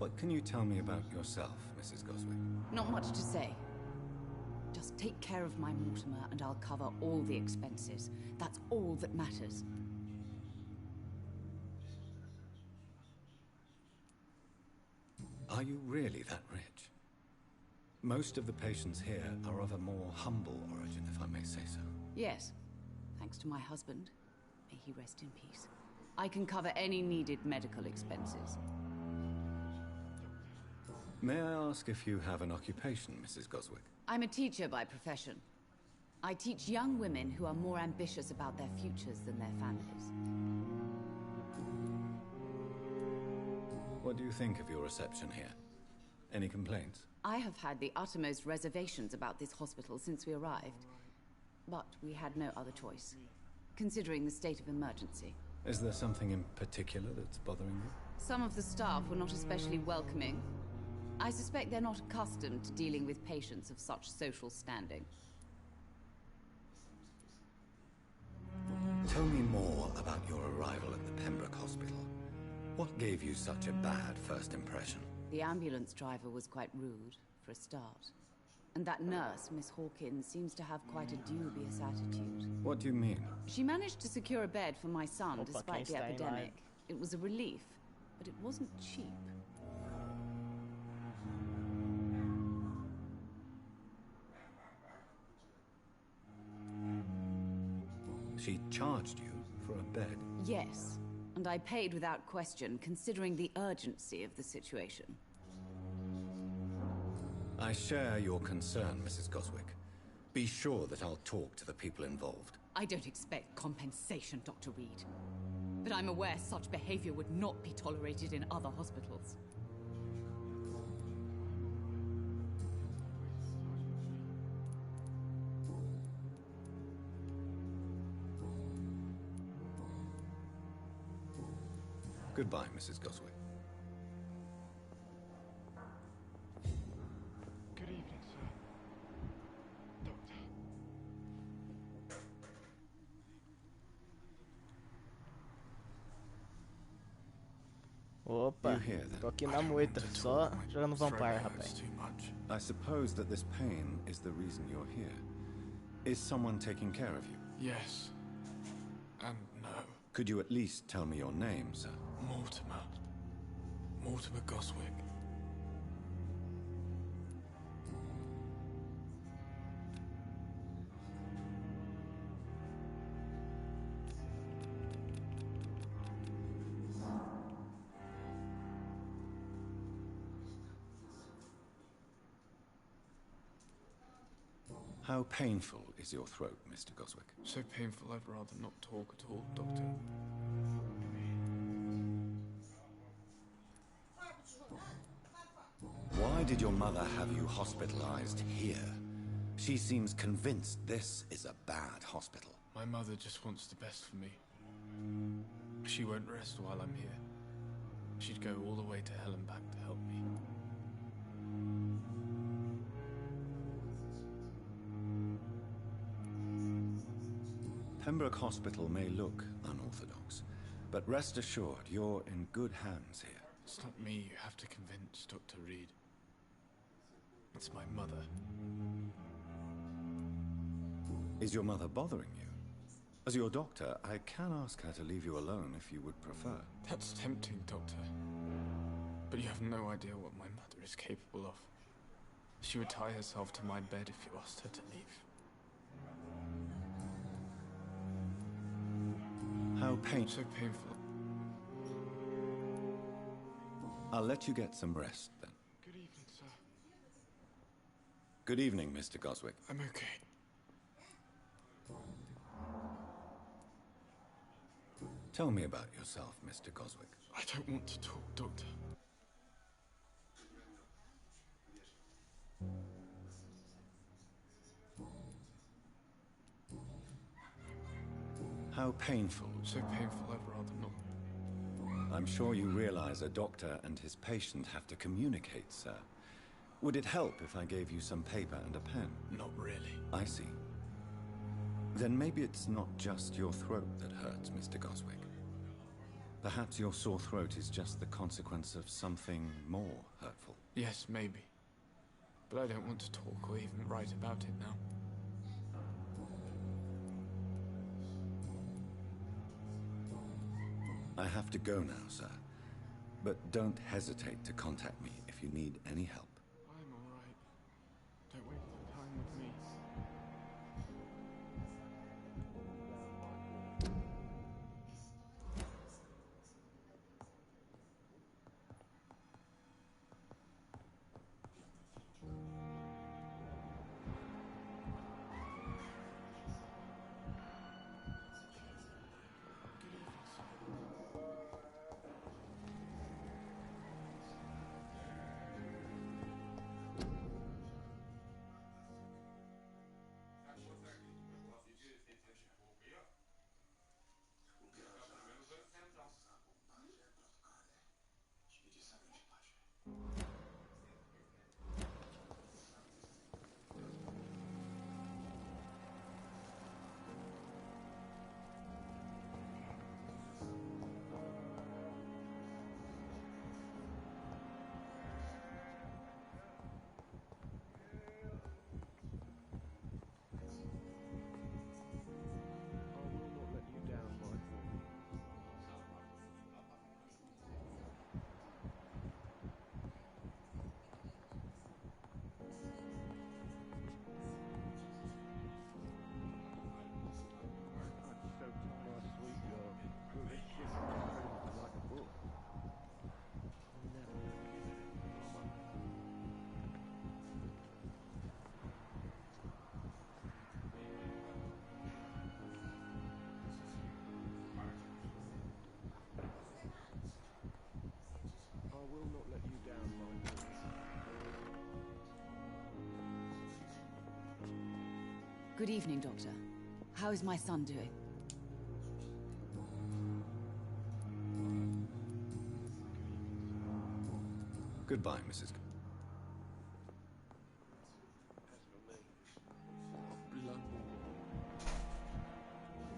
What can you tell me about yourself, Mrs. Goswick? Not much to say. Just take care of my Mortimer and I'll cover all the expenses. That's all that matters. Are you really that rich? Most of the patients here are of a more humble origin, if I may say so. Yes. Thanks to my husband. May he rest in peace. I can cover any needed medical expenses. May I ask if you have an occupation, Mrs. Goswick? I'm a teacher by profession. I teach young women who are more ambitious about their futures than their families. What do you think of your reception here? Any complaints? I have had the uttermost reservations about this hospital since we arrived. But we had no other choice, considering the state of emergency. Is there something in particular that's bothering you? Some of the staff were not especially welcoming. I suspect they're not accustomed to dealing with patients of such social standing. Tell me more about your arrival at the Pembroke Hospital. What gave you such a bad first impression? The ambulance driver was quite rude, for a start. And that nurse, Miss Hawkins, seems to have quite a dubious attitude. What do you mean? She managed to secure a bed for my son despite the quem está em epidemic. It was a relief, but it wasn't cheap. She charged you for a bed? Yes, and I paid without question, considering the urgency of the situation. I share your concern, Mrs. Goswick. Be sure that I'll talk to the people involved. I don't expect compensation, Dr. Reed. But I'm aware such behavior would not be tolerated in other hospitals. Goodbye, Mrs. Goswick. Good evening, sir. Doctor. Opa, You here, then? tô aqui na moita, só jogando Vampyr, rapaz. Too much. I suppose that this pain is the reason you're here. Is someone taking care of you? Yes. And no. Could you at least tell me your name, sir? Mortimer. Mortimer Goswick. How painful is your throat, Mr. Goswick? So painful I'd rather not talk at all, Doctor. Why did your mother have you hospitalized here? She seems convinced this is a bad hospital. My mother just wants the best for me. She won't rest while I'm here. She'd go all the way to hell and back to help me. Pembroke Hospital may look unorthodox, but rest assured you're in good hands here. It's not me you have to convince, Dr. Reed. It's my mother. Is your mother bothering you? As your doctor, I can ask her to leave you alone if you would prefer. That's tempting, Doctor. But you have no idea what my mother is capable of. She would tie herself to my bed if you asked her to leave. How painful. So painful. I'll let you get some rest, then. Good evening, sir. Good evening, Mr. Goswick. I'm okay. Tell me about yourself, Mr. Goswick. I don't want to talk, Doctor. How painful. So painful I'd rather not. I'm sure you realize a doctor and his patient have to communicate, sir. Would it help if I gave you some paper and a pen? Not really. I see. Then maybe it's not just your throat that hurts, Mr. Goswick. Perhaps your sore throat is just the consequence of something more hurtful. Yes, maybe. But I don't want to talk or even write about it now. I have to go now, sir. But don't hesitate to contact me if you need any help. I'm alright. Don't waste your time with me. Good evening, Doctor. How is my son doing? Goodbye, Mrs.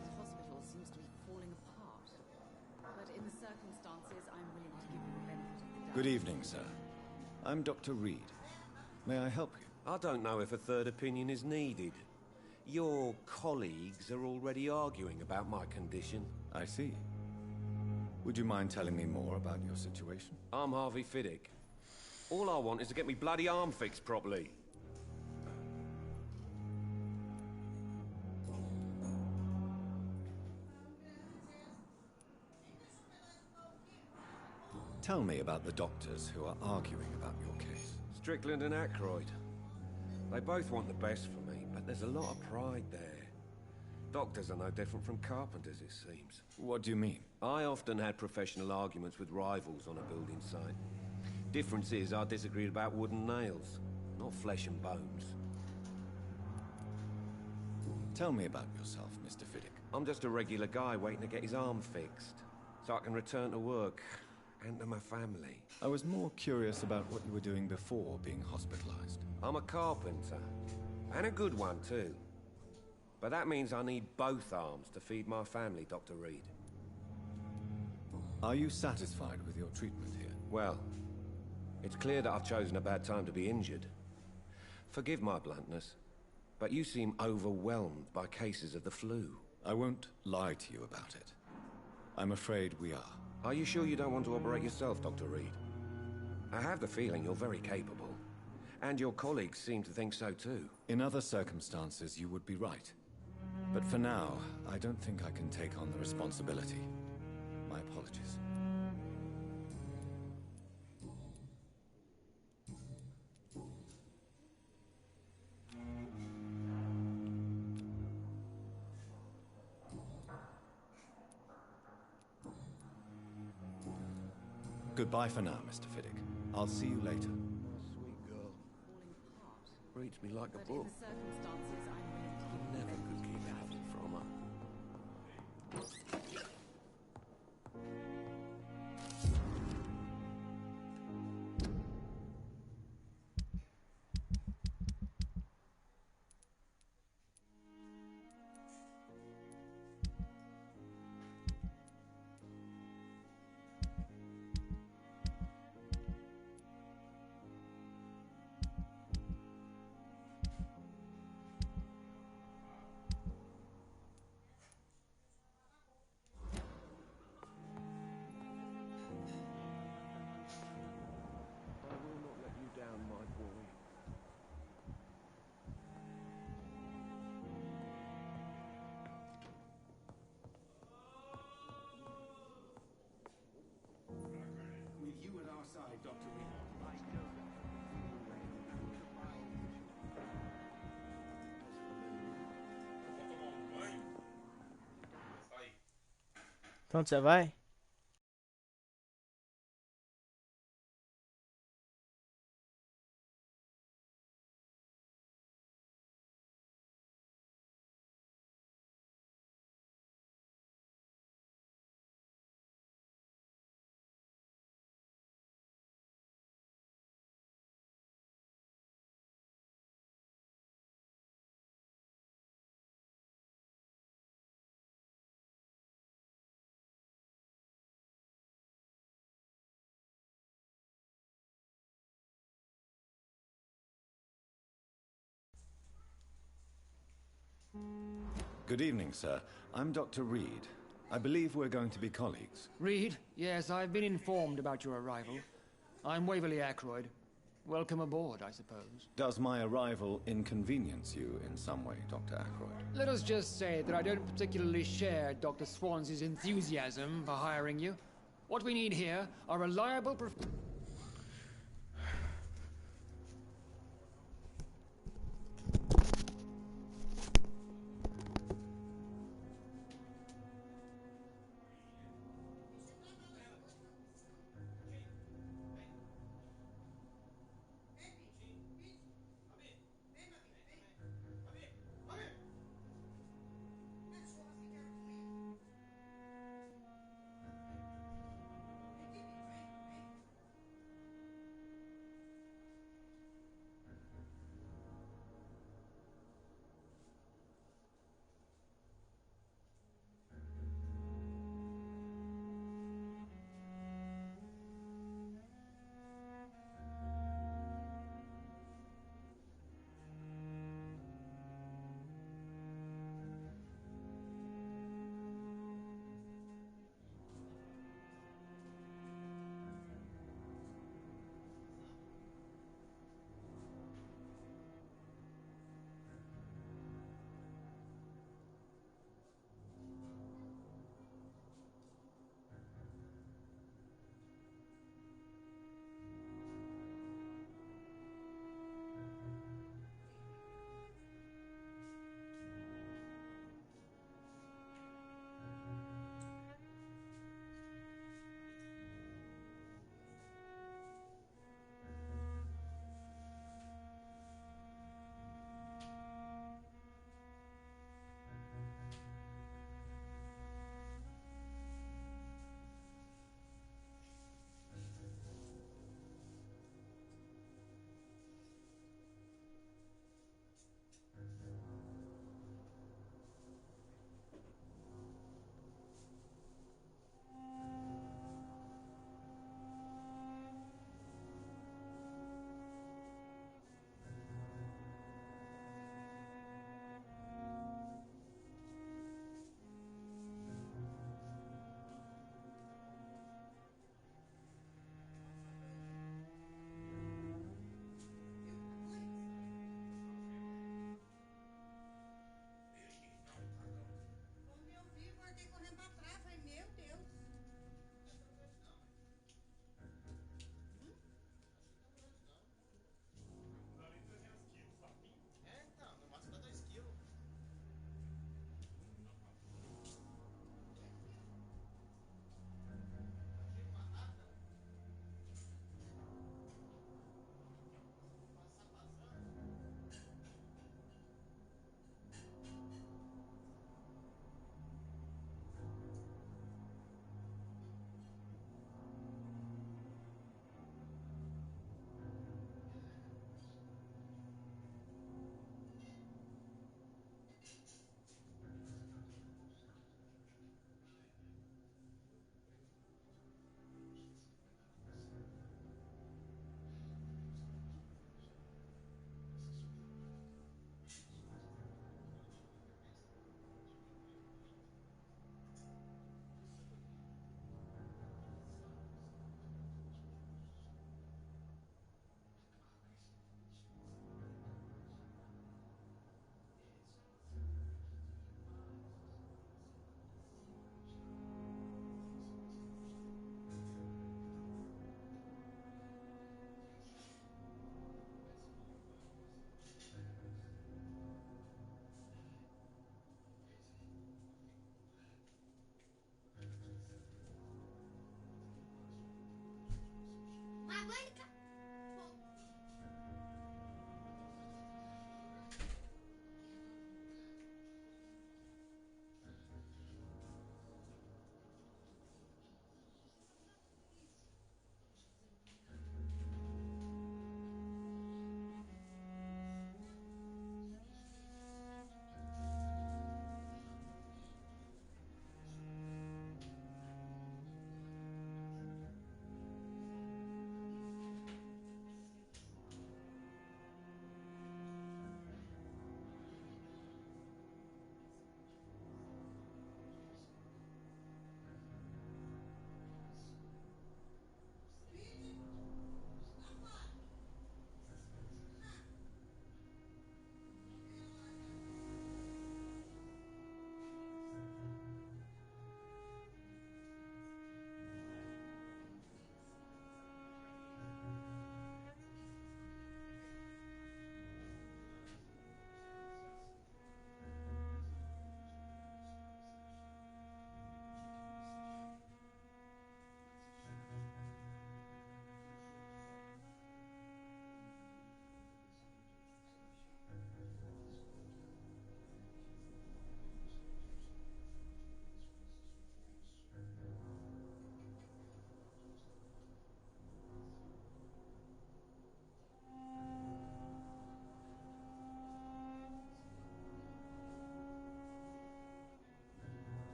This hospital seems to be falling apart. But in the circumstances, I'm willing to give you the benefit of the doubt. Good evening, sir. I'm Dr. Reed. May I help you? I don't know if a third opinion is needed. Your colleagues are already arguing about my condition. I see. Would you mind telling me more about your situation? I'm Harvey Fiddick. All I want is to get me bloody arm fixed properly. Tell me about the doctors who are arguing about your case. Strickland and Aykroyd. They both want the best for me, but there's a lot of pride there. Doctors are no different from carpenters, it seems. What do you mean? I often had professional arguments with rivals on a building site. Difference is, I disagreed about wooden nails, not flesh and bones. Tell me about yourself, Mr. Fiddick. I'm just a regular guy waiting to get his arm fixed, so I can return to work and to my family. I was more curious about what you were doing before being hospitalized. I'm a carpenter, and a good one too. But that means I need both arms to feed my family, Dr. Reed. Are you satisfied with your treatment here? Well, it's clear that I've chosen a bad time to be injured. Forgive my bluntness, but you seem overwhelmed by cases of the flu. I won't lie to you about it. I'm afraid we are. Are you sure you don't want to operate yourself, Dr. Reed? I have the feeling you're very capable. And your colleagues seem to think so too. In other circumstances, you would be right. But for now, I don't think I can take on the responsibility. My apologies. Goodbye for now, Mr. Fiddick. I'll see you later. Sweet girl. Falling apart. Reads me like a But book. in the circumstances, I'm willing to give you the Never benefit could of keep the doubt. anything from her. Então onde você vai? Good evening, sir. I'm Dr. Reed. I believe we're going to be colleagues. Reed? Yes, I've been informed about your arrival. I'm Waverly Ackroyd. Welcome aboard, I suppose. Does my arrival inconvenience you in some way, Dr. Ackroyd? Let us just say that I don't particularly share Dr. Swans's enthusiasm for hiring you. What we need here are reliable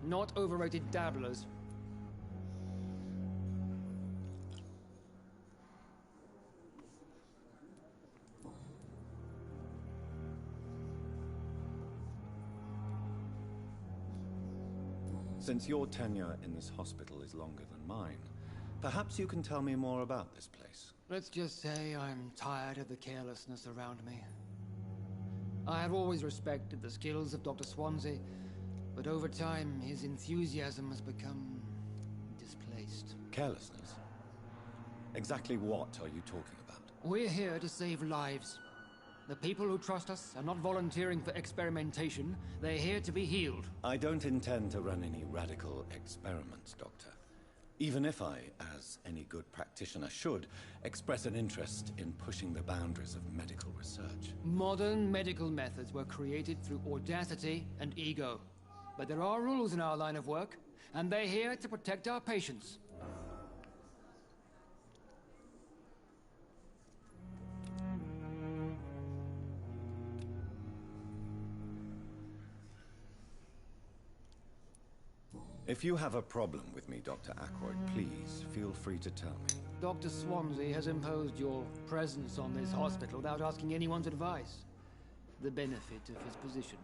not overrated dabblers. Since your tenure in this hospital is longer than mine, perhaps you can tell me more about this place. Let's just say I'm tired of the carelessness around me. I have always respected the skills of Dr. Swansea, but over time his enthusiasm has become displaced. Carelessness? Exactly what are you talking about? We're here to save lives. The people who trust us are not volunteering for experimentation. They're here to be healed. I don't intend to run any radical experiments, Doctor. Even if I, as any good practitioner should, express an interest in pushing the boundaries of medical research. Modern medical methods were created through audacity and ego. But there are rules in our line of work, and they're here to protect our patients. If you have a problem with me, Dr. Ackroyd, please feel free to tell me. Dr. Swansea has imposed your presence on this hospital without asking anyone's advice. The benefit of his position.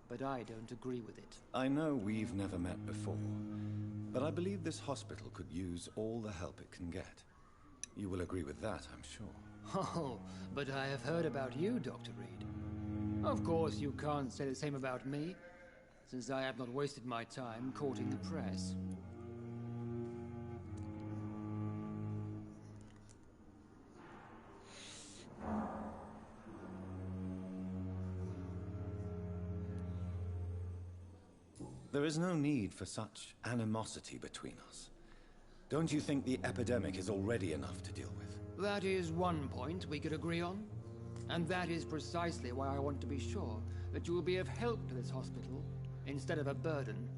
But I don't agree with it. I know we've never met before, but I believe this hospital could use all the help it can get. You will agree with that, I'm sure. Oh, but I have heard about you, Dr. Reed. Of course, you can't say the same about me, since I have not wasted my time courting the press. There is no need for such animosity between us. Don't you think the epidemic is already enough to deal with? That is one point we could agree on. And that is precisely why I want to be sure that you will be of help to this hospital instead of a burden.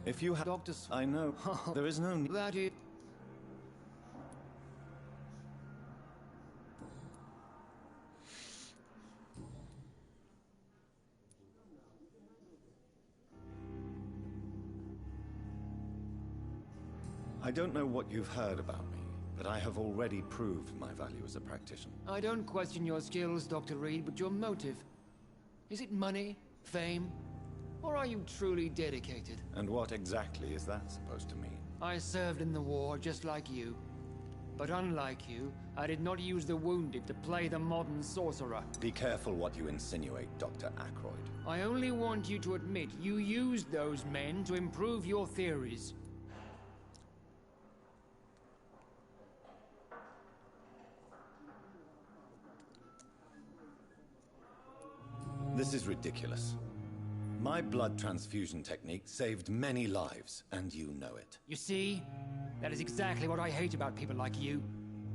If you have... Dr. I know. There is no need... That is... I don't know what you've heard about me, but I have already proved my value as a practitioner. I don't question your skills, Dr. Reed, but your motive. Is it money, fame, or are you truly dedicated? And what exactly is that supposed to mean? I served in the war just like you. But unlike you, I did not use the wounded to play the modern sorcerer. Be careful what you insinuate, Dr. Ackroyd. I only want you to admit you used those men to improve your theories. This is ridiculous. My blood transfusion technique saved many lives, and you know it. You see? That is exactly what I hate about people like you.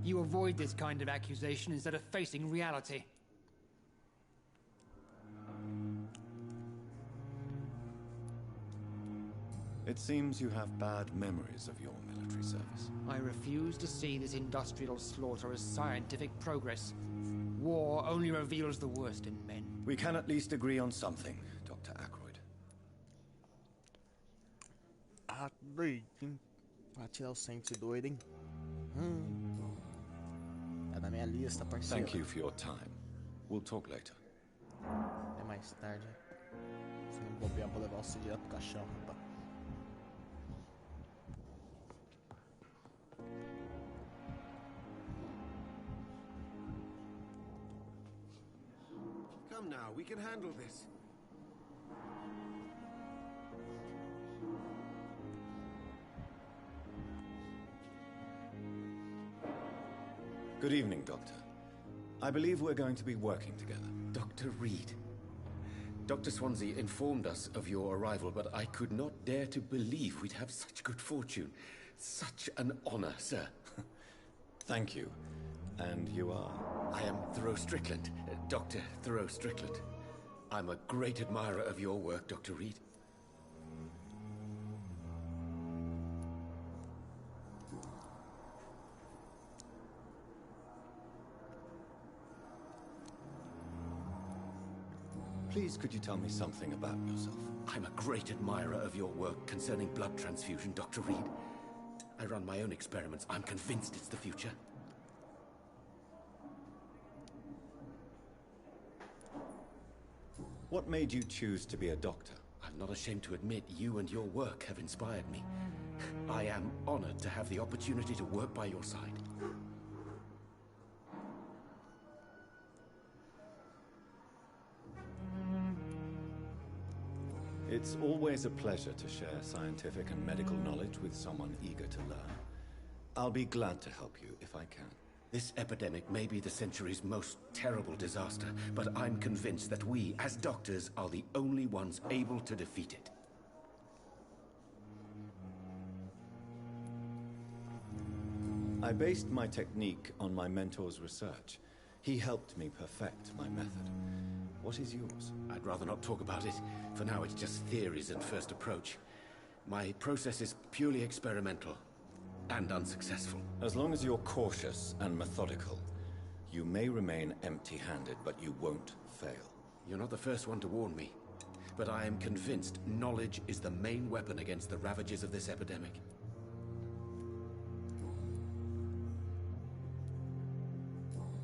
You avoid this kind of accusation instead of facing reality. It seems you have bad memories of your military service. I refuse to see this industrial slaughter as scientific progress. War only reveals the worst in men. We can at least agree on something, Dr. Ackroyd. Ah, doidinho. Pra tirar o sangue doido, hein? É da minha lista, parceiro. Thank you for your time. We'll talk later. Até mais tarde. Se não bobear, vou levar você direto pro caixão, rapaz. Come now, we can handle this. Good evening, Doctor. I believe we're going to be working together. Dr. Reed. Dr. Swansea informed us of your arrival, but I could not dare to believe we'd have such good fortune. Such an honor, sir. Thank you. And you are? I am Thoreau Strickland, Dr. Thoreau Strickland. I'm a great admirer of your work, Dr. Reed. Please, could you tell me something about yourself? I'm a great admirer of your work concerning blood transfusion, Dr. Reed. I run my own experiments. I'm convinced it's the future. What made you choose to be a doctor? I'm not ashamed to admit you and your work have inspired me. I am honored to have the opportunity to work by your side. It's always a pleasure to share scientific and medical knowledge with someone eager to learn. I'll be glad to help you if I can. This epidemic may be the century's most terrible disaster, but I'm convinced that we, as doctors, are the only ones able to defeat it. I based my technique on my mentor's research. He helped me perfect my method. What is yours? I'd rather not talk about it. For now, it's just theories and first approach. My process is purely experimental and unsuccessful. As long as you're cautious and methodical, you may remain empty-handed, but you won't fail. You're not the first one to warn me, but I am convinced knowledge is the main weapon against the ravages of this epidemic.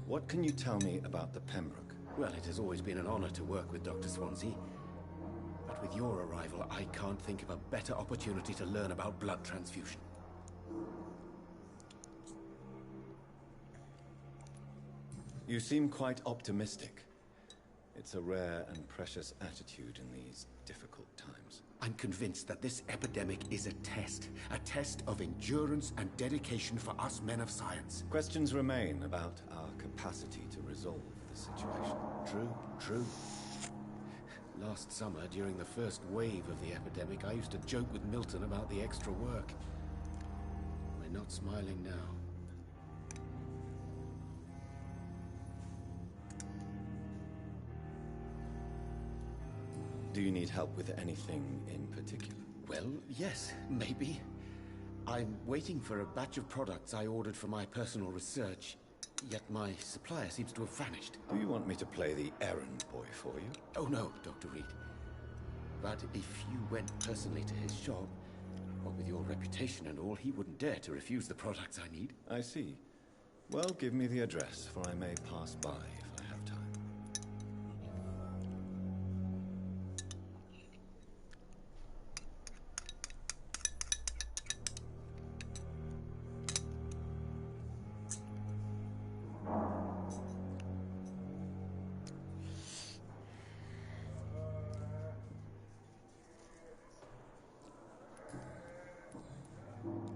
What can you tell me about the Pembroke? Well, it has always been an honor to work with Dr. Swansea. But with your arrival, I can't think of a better opportunity to learn about blood transfusion. You seem quite optimistic. It's a rare and precious attitude in these difficult times. I'm convinced that this epidemic is a test of endurance and dedication for us men of science. Questions remain about our capacity to resolve the situation. True. Last summer, during the first wave of the epidemic, I used to joke with Milton about the extra work. We're not smiling now. Do you need help with anything in particular? Well, yes, maybe. I'm waiting for a batch of products I ordered for my personal research, yet my supplier seems to have vanished. Do you want me to play the errand boy for you? Oh no, Dr. Reed. But if you went personally to his shop, what with your reputation and all, he wouldn't dare to refuse the products I need. I see. Well, give me the address, for I may pass by if I have time.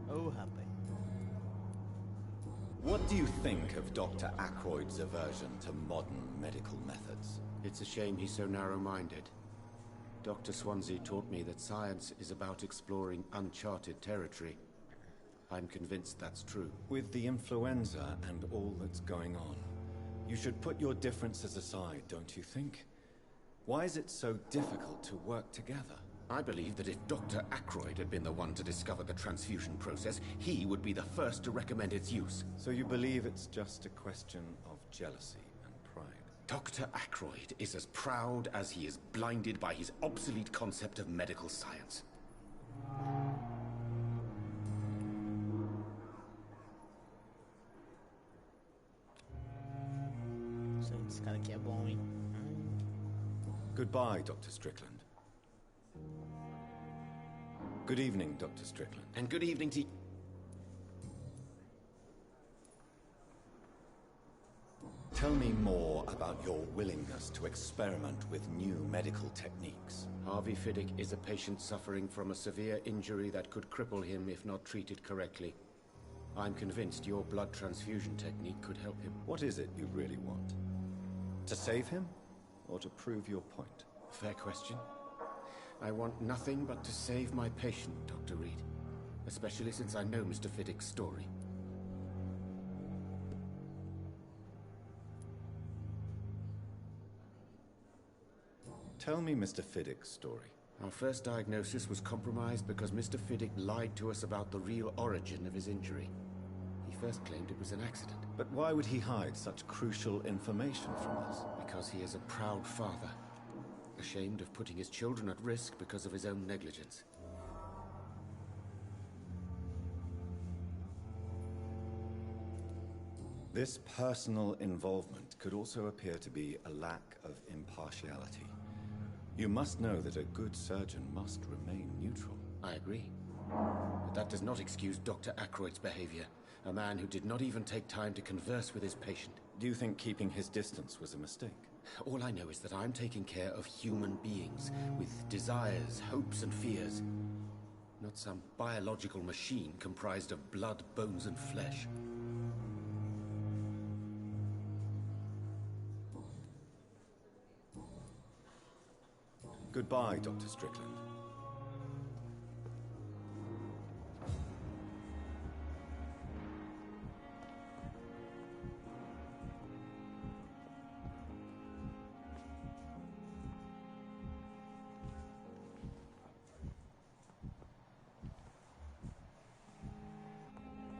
Oh, happy. What do you think of Dr. Ackroyd's aversion to modern medical methods? It's a shame he's so narrow-minded. Dr. Swansea taught me that science is about exploring uncharted territory. I'm convinced that's true. With the influenza and all that's going on, you should put your differences aside, don't you think? Why is it so difficult to work together? I believe that if Dr. Ackroyd had been the one to discover the transfusion process, he would be the first to recommend its use. So you believe it's just a question of jealousy and pride? Dr. Ackroyd is as proud as he is blinded by his obsolete concept of medical science. So esse cara aqui é bom, hein? Goodbye, Dr. Strickland. Good evening, Dr. Strickland. And good evening to... Tell me more about your willingness to experiment with new medical techniques. Harvey Fiddick is a patient suffering from a severe injury that could cripple him if not treated correctly. I'm convinced your blood transfusion technique could help him. What is it you really want? To save him? Or to prove your point? Fair question. I want nothing but to save my patient, Dr. Reed. Especially since I know Mr. Fiddick's story. Tell me Mr. Fiddick's story. Our first diagnosis was compromised because Mr. Fiddick lied to us about the real origin of his injury. He first claimed it was an accident. But why would he hide such crucial information from us? Because he is a proud father. ashamed of putting his children at risk because of his own negligence. This personal involvement could also appear to be a lack of impartiality. You must know that a good surgeon must remain neutral. I agree. But that does not excuse Dr. Aykroyd's behavior. A man who did not even take time to converse with his patient. Do you think keeping his distance was a mistake? All I know is that I'm taking care of human beings with desires, hopes, and fears. Not some biological machine comprised of blood, bones, and flesh. Goodbye, Dr. Strickland.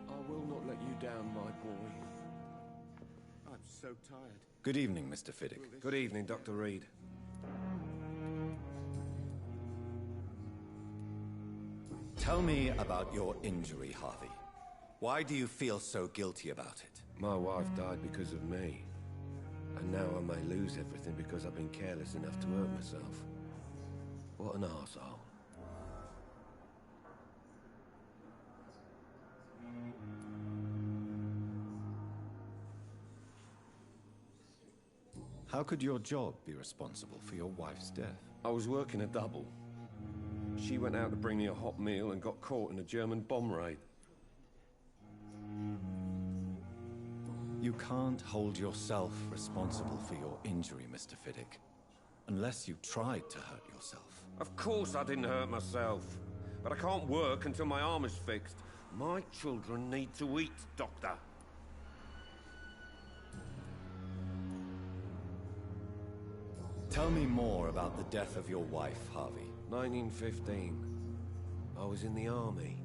I will not let you down, my boy. I'm so tired. Good evening, Mr. Fiddick. Good evening, Dr. Reed. Tell me about your injury, Harvey. Why do you feel so guilty about it? My wife died because of me. And now I may lose everything because I've been careless enough to hurt myself. What an arsehole. How could your job be responsible for your wife's death? I was working a double. She went out to bring me a hot meal and got caught in a German bomb raid. You can't hold yourself responsible for your injury, Mr. Fiddick. Unless you tried to hurt yourself. Of course I didn't hurt myself. But I can't work until my arm is fixed. My children need to eat, Doctor. Tell me more about the death of your wife, Harvey. 1915. I was in the army.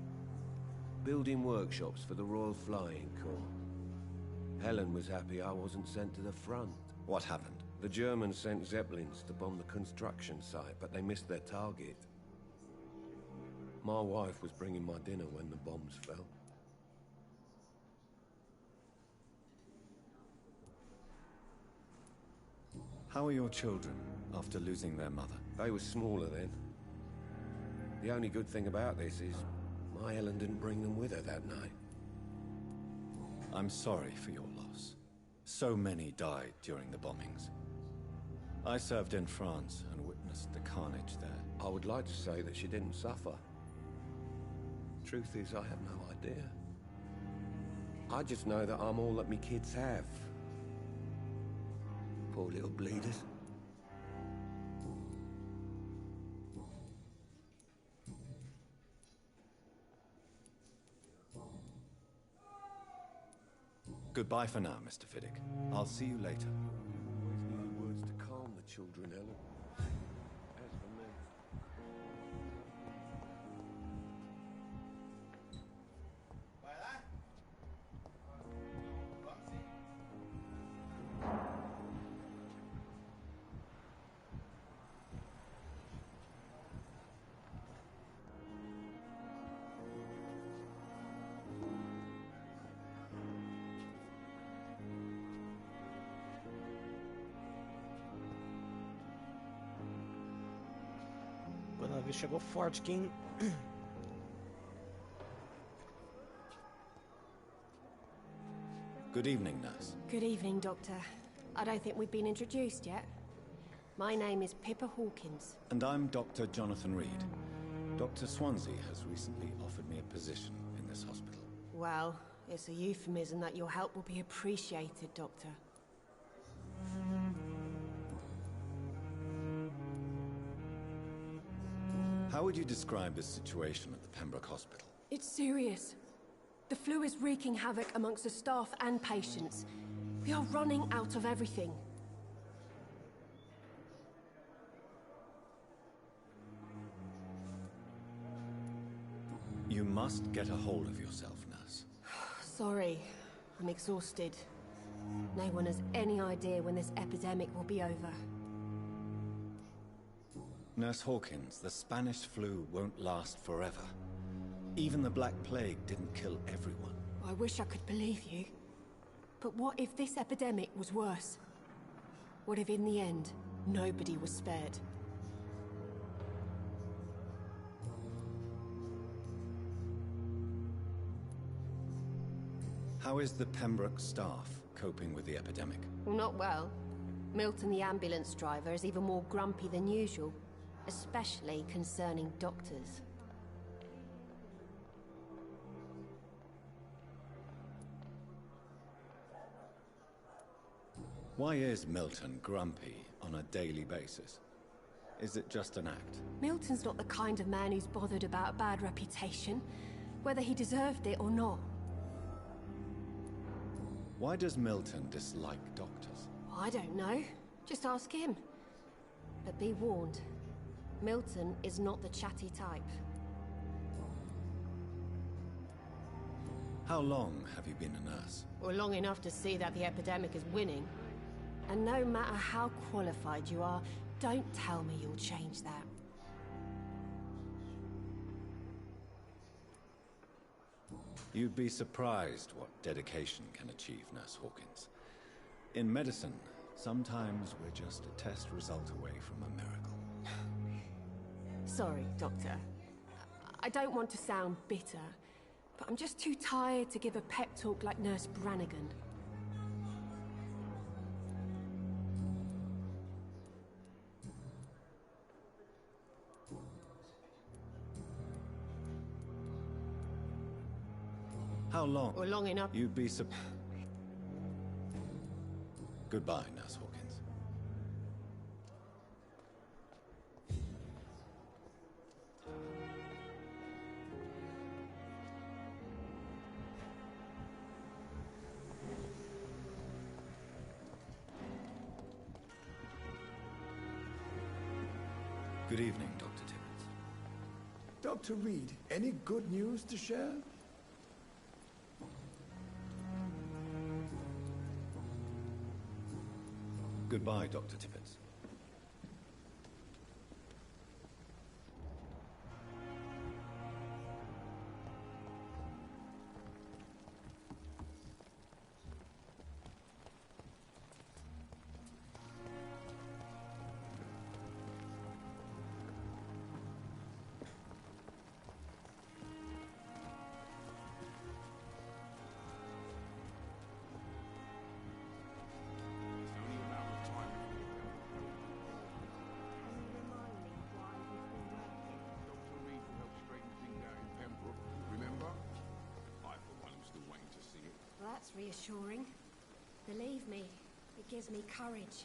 Building workshops for the Royal Flying Corps. Helen was happy I wasn't sent to the front. What happened? The Germans sent Zeppelins to bomb the construction site, but they missed their target. My wife was bringing my dinner when the bombs fell. How are your children after losing their mother? They were smaller then. The only good thing about this is my Helen didn't bring them with her that night. I'm sorry for your loss. So many died during the bombings. I served in France and witnessed the carnage there. I would like to say that she didn't suffer. Truth is, I have no idea. I just know that I'm all that me kids have. Poor little bleeders. Goodbye for now, Mr. Fiddick. I'll see you later. Always need words to calm the children, Helen. As for me... Ele chegou forte, quem... Good evening, nurse. Good evening, Doctor. I don't think we've been introduced yet. My name is Pippa Hawkins. And I'm Dr. Jonathan Reed. Dr. Swansea has recently offered me a position in this hospital. Well, it's a euphemism that your help will be appreciated, Doctor. How would you describe the situation at the Pembroke Hospital? It's serious. The flu is wreaking havoc amongst the staff and patients. We are running out of everything. You must get a hold of yourself, nurse. Sorry, I'm exhausted. No one has any idea when this epidemic will be over. Nurse Hawkins, the Spanish flu won't last forever. Even the Black Plague didn't kill everyone. I wish I could believe you. But what if this epidemic was worse? What if in the end, nobody was spared? How is the Pembroke staff coping with the epidemic? Well, not well. Milton, the ambulance driver, is even more grumpy than usual. Especially concerning doctors. Why is Milton grumpy on a daily basis? Is it just an act? Milton's not the kind of man who's bothered about a bad reputation, whether he deserved it or not. Why does Milton dislike doctors? I don't know. Just ask him. But be warned, Milton is not the chatty type. How long have you been a nurse? Or long enough to see that the epidemic is winning. And no matter how qualified you are, don't tell me you'll change that. You'd be surprised what dedication can achieve, Nurse Hawkins. In medicine, sometimes we're just a test result away from a miracle. Sorry, Doctor. I don't want to sound bitter, but I'm just too tired to give a pep talk like Nurse Brannigan. How long? Or long enough. You'd be Goodbye, Nurse Hawkins. Good evening, Dr. Timmons. Dr. Reed, any good news to share? Goodbye, Dr. Tippett. That's reassuring. Believe me, it gives me courage.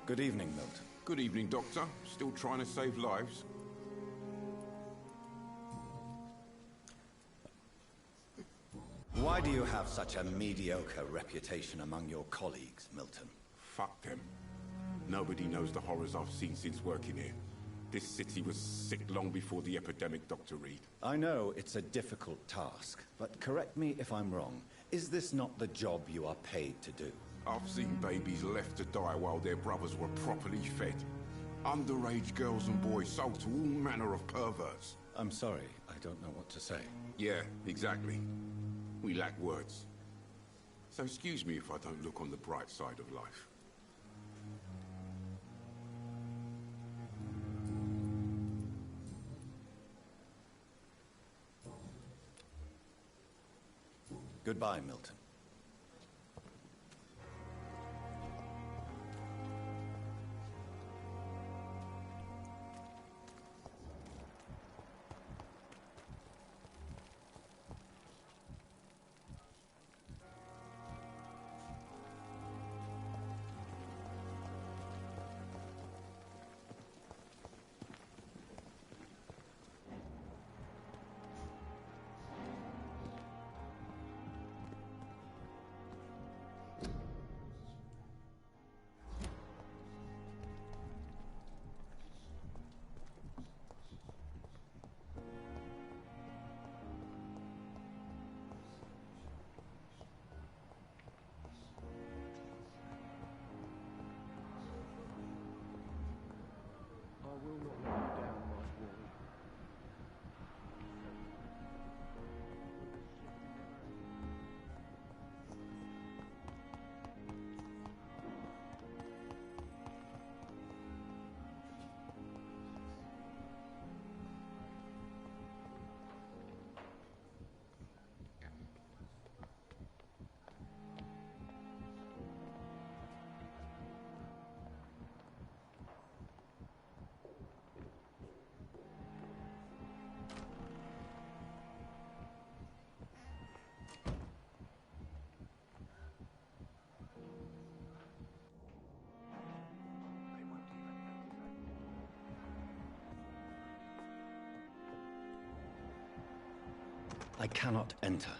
Good evening, Milton. Good evening, Doctor. Still trying to save lives? Why do you have such a mediocre reputation among your colleagues, Milton? Fuck them. Nobody knows the horrors I've seen since working here. This city was sick long before the epidemic, Dr. Reed. I know it's a difficult task, but correct me if I'm wrong. Is this not the job you are paid to do? I've seen babies left to die while their brothers were properly fed. Underage girls and boys sold to all manner of perverts. I'm sorry, I don't know what to say. Yeah, exactly. We lack words. So excuse me if I don't look on the bright side of life. Goodbye, Milton. I cannot enter.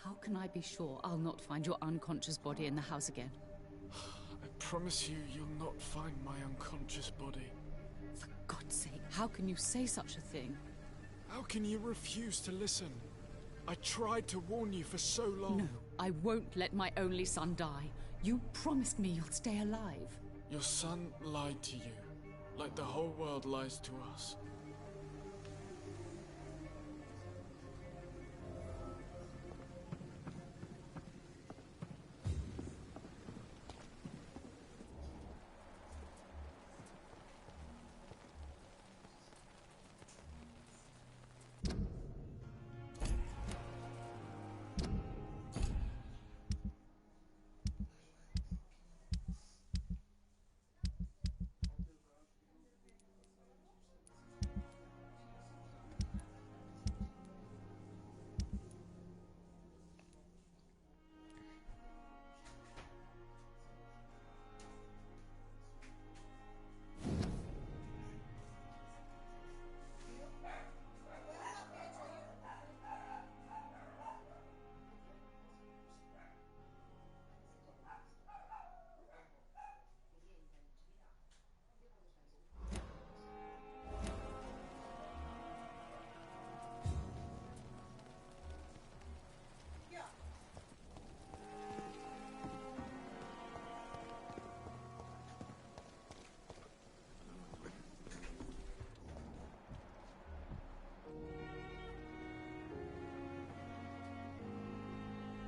How can I be sure I'll not find your unconscious body in the house again? I promise you, you'll not find my unconscious body. For God's sake, how can you say such a thing? How can you refuse to listen? I tried to warn you for so long. No, I won't let my only son die. You promised me you'll stay alive. Your son lied to you, like the whole world lies to us.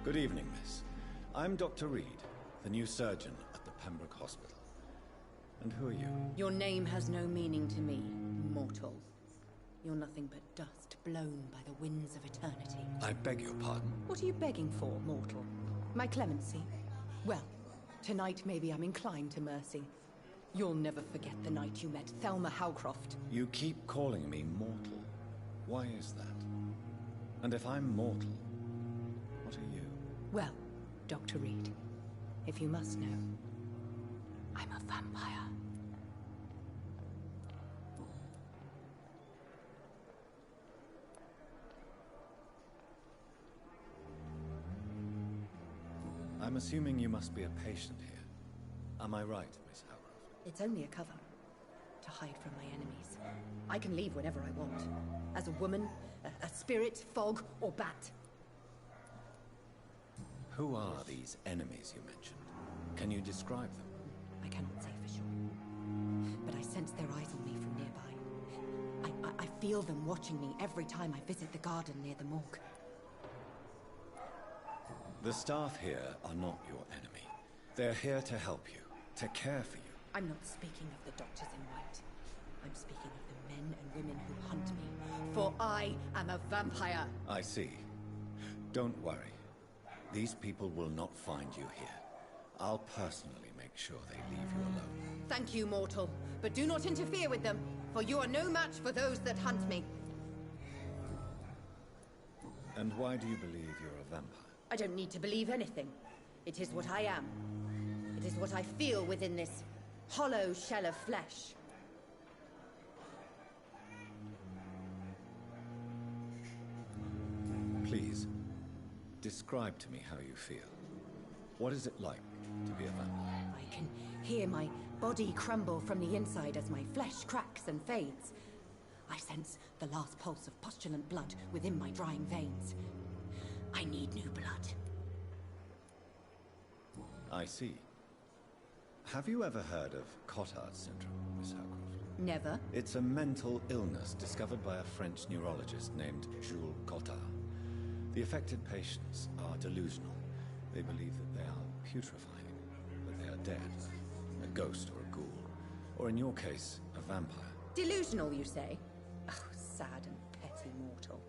Good evening, miss. I'm Dr. Reed, the new surgeon at the Pembroke Hospital. And who are you? Your name has no meaning to me, mortal. You're nothing but dust blown by the winds of eternity. I beg your pardon? What are you begging for, mortal? My clemency? Well, tonight maybe I'm inclined to mercy. You'll never forget the night you met Thelma Howcroft. You keep calling me mortal. Why is that? And if I'm mortal, what are you? Well, Dr. Reed, if you must know, I'm a vampire. I'm assuming you must be a patient here. Am I right, Miss Howcroft? It's only a cover. To hide from my enemies. I can leave whenever I want. As a woman, a spirit, fog, or bat. Who are these enemies you mentioned? Can you describe them? I cannot say for sure. But I sense their eyes on me from nearby. I feel them watching me every time I visit the garden near the morgue. The staff here are not your enemy. They're here to help you, to care for you. I'm not speaking of the doctors in white. I'm speaking of the men and women who hunt me. For I am a vampire. I see. Don't worry. These people will not find you here. I'll personally make sure they leave you alone. Thank you, mortal. But do not interfere with them, for you are no match for those that hunt me. And why do you believe you're a vampire? I don't need to believe anything. It is what I am. It is what I feel within this hollow shell of flesh. Please, describe to me how you feel. What is it like to be a vampire? I can hear my body crumble from the inside as my flesh cracks and fades. I sense the last pulse of postulant blood within my drying veins. I need new blood. I see. Have you ever heard of Cotard's syndrome, Miss Howcroft? Never. It's a mental illness discovered by a French neurologist named Jules Cotard. The affected patients are delusional. They believe that they are putrefying, that they are dead, a ghost or a ghoul, or in your case, a vampire. Delusional, you say? Oh, sad and petty mortal.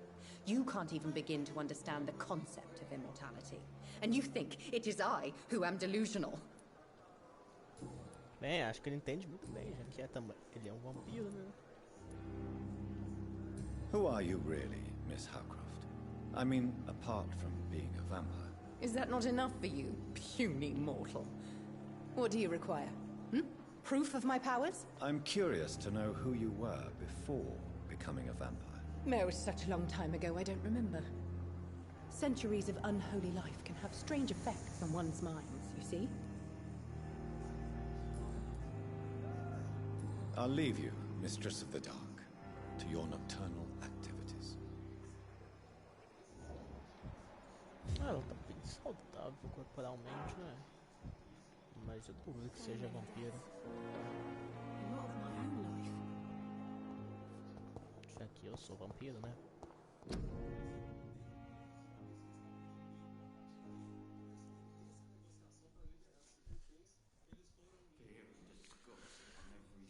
You can't even begin to understand the concept of immortality. And you think it is I who am delusional. Bem, acho que ele entende muito bem, já que ele é um vampiro, né? Who are you really, Miss Howcroft? I mean, apart from being a vampire. Is that not enough for you, puny mortal? What do you require? Proof of my powers? I'm curious to know who you were before becoming a vampire. It was such a long time ago, I don't remember. Centuries of unholy life can have strange effects on one's minds, you see? I'll leave you, Mistress of the Dark, to your nocturnal activities. Ela tá bem saudável corporalmente, né? Mas eu duvido que seja vampiro. Já que eu sou vampiro, né?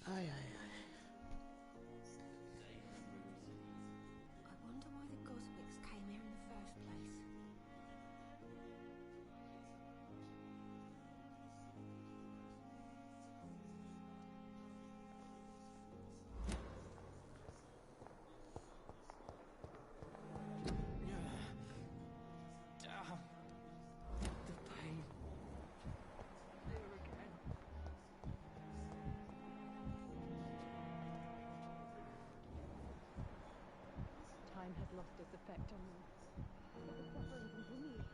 Ai, ai, ai. I wonder why the Goswicks came here in the first place. Time has lost its effect on me. The suffering continues.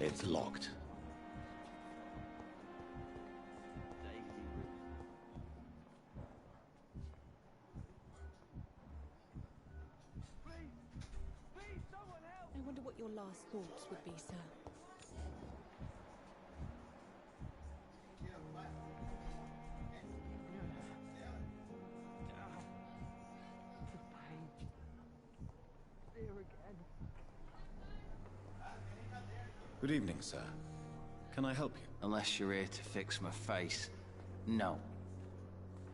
It's locked. I wonder what your last thoughts would be, sir. Good evening, sir. Can I help you? Unless you're here to fix my face. No.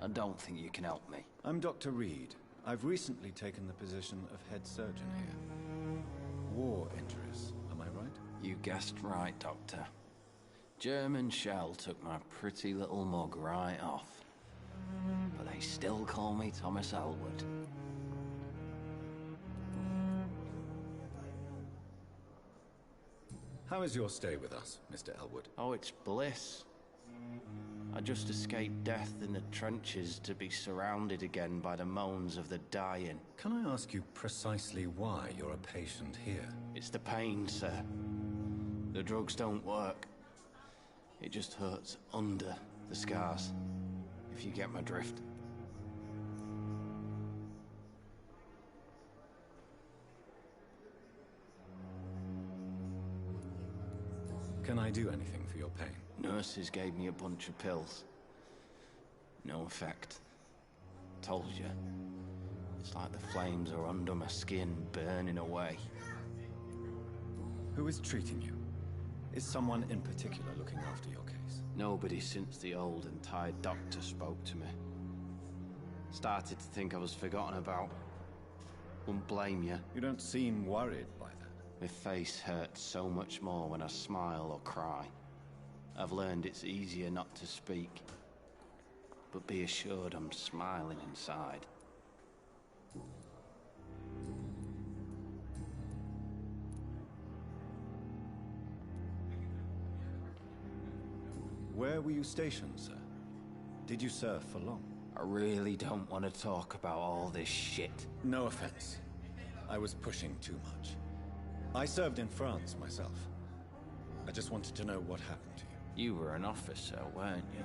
I don't think you can help me. I'm Dr. Reed. I've recently taken the position of head surgeon here. War injuries, am I right? You guessed right, Doctor. German shell took my pretty little mug right off. But they still call me Thomas Elwood. How is your stay with us, Mr. Elwood? Oh, it's bliss. I just escaped death in the trenches to be surrounded again by the moans of the dying. Can I ask you precisely why you're a patient here? It's the pain, sir. The drugs don't work. It just hurts under the scars, if you get my drift. Can I do anything for your pain? Nurses gave me a bunch of pills. No effect. Told you. It's like the flames are under my skin, burning away. Who is treating you? Is someone in particular looking after your case? Nobody since the old and tired doctor spoke to me. Started to think I was forgotten about. Wouldn't blame you. You don't seem worried by that. My face hurts so much more when I smile or cry. I've learned it's easier not to speak. but be assured I'm smiling inside. Where were you stationed, sir? Did you serve for long? I really don't want to talk about all this shit. No offense. I was pushing too much. I served in France myself. I just wanted to know what happened to you. You were an officer, weren't you?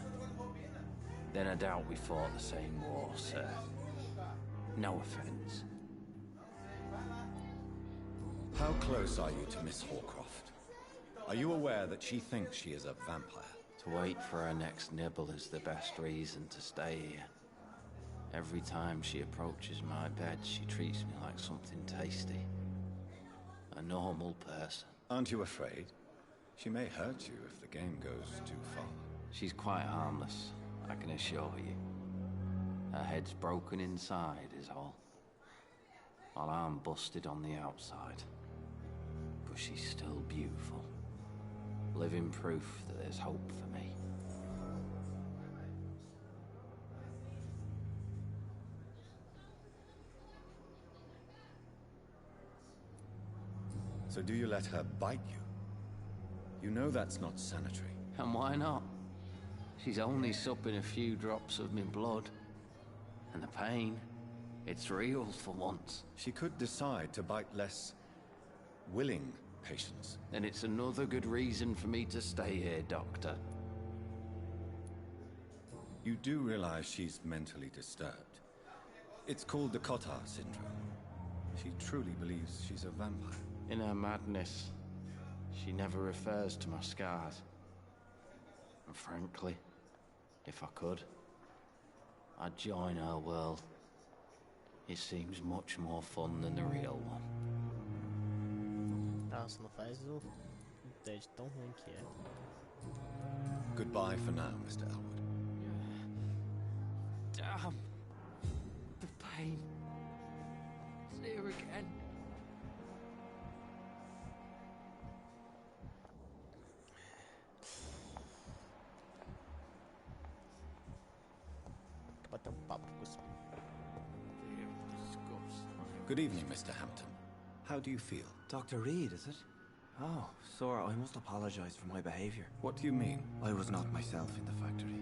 Then I doubt we fought the same war, sir. No offense. How close are you to Miss Horcroft? Are you aware that she thinks she is a vampire? To wait for her next nibble is the best reason to stay here. Every time she approaches my bed, she treats me like something tasty. A normal person. Aren't you afraid? She may hurt you if the game goes too far. She's quite harmless, I can assure you. Her head's broken inside is all. While I'm busted on the outside. But she's still beautiful. Living proof that there's hope for me. So do you let her bite you? You know that's not sanitary. And why not? She's only supping a few drops of my blood. And the pain, it's real for once. She could decide to bite less willing patients. And it's another good reason for me to stay here, Doctor. You do realize she's mentally disturbed. It's called the Cotard syndrome. She truly believes she's a vampire. In her madness, she never refers to my scars. And frankly, if I could, I'd join her world. It seems much more fun than the real one. Nossa, não faz o teste tão ruim que é. Goodbye for now, Mr. Elwood. Damn. The pain. It's here again. Bater papo com esse. Good evening, Mr. Hampton. How do you feel? Dr. Reed, is it? Oh, sir, I must apologize for my behavior. What do you mean? I was not myself in the factory.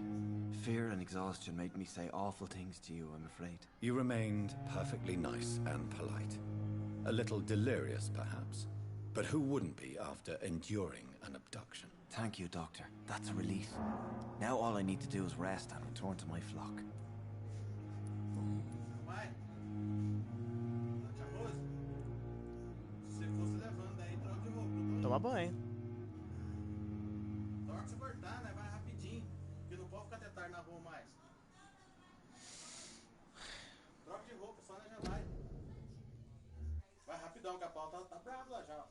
Fear and exhaustion made me say awful things to you, I'm afraid. You remained perfectly nice and polite. A little delirious, perhaps. But who wouldn't be after enduring an abduction? Thank you, Doctor. That's a relief. Now all I need to do is rest and return to my flock. Toma banho. Toca se cortar, né? Vai rapidinho. Porque não pode ficar até tarde na rua mais. Troca de roupa, só né? Já vai. Vai rapidão, que a pau tá bravo lá já.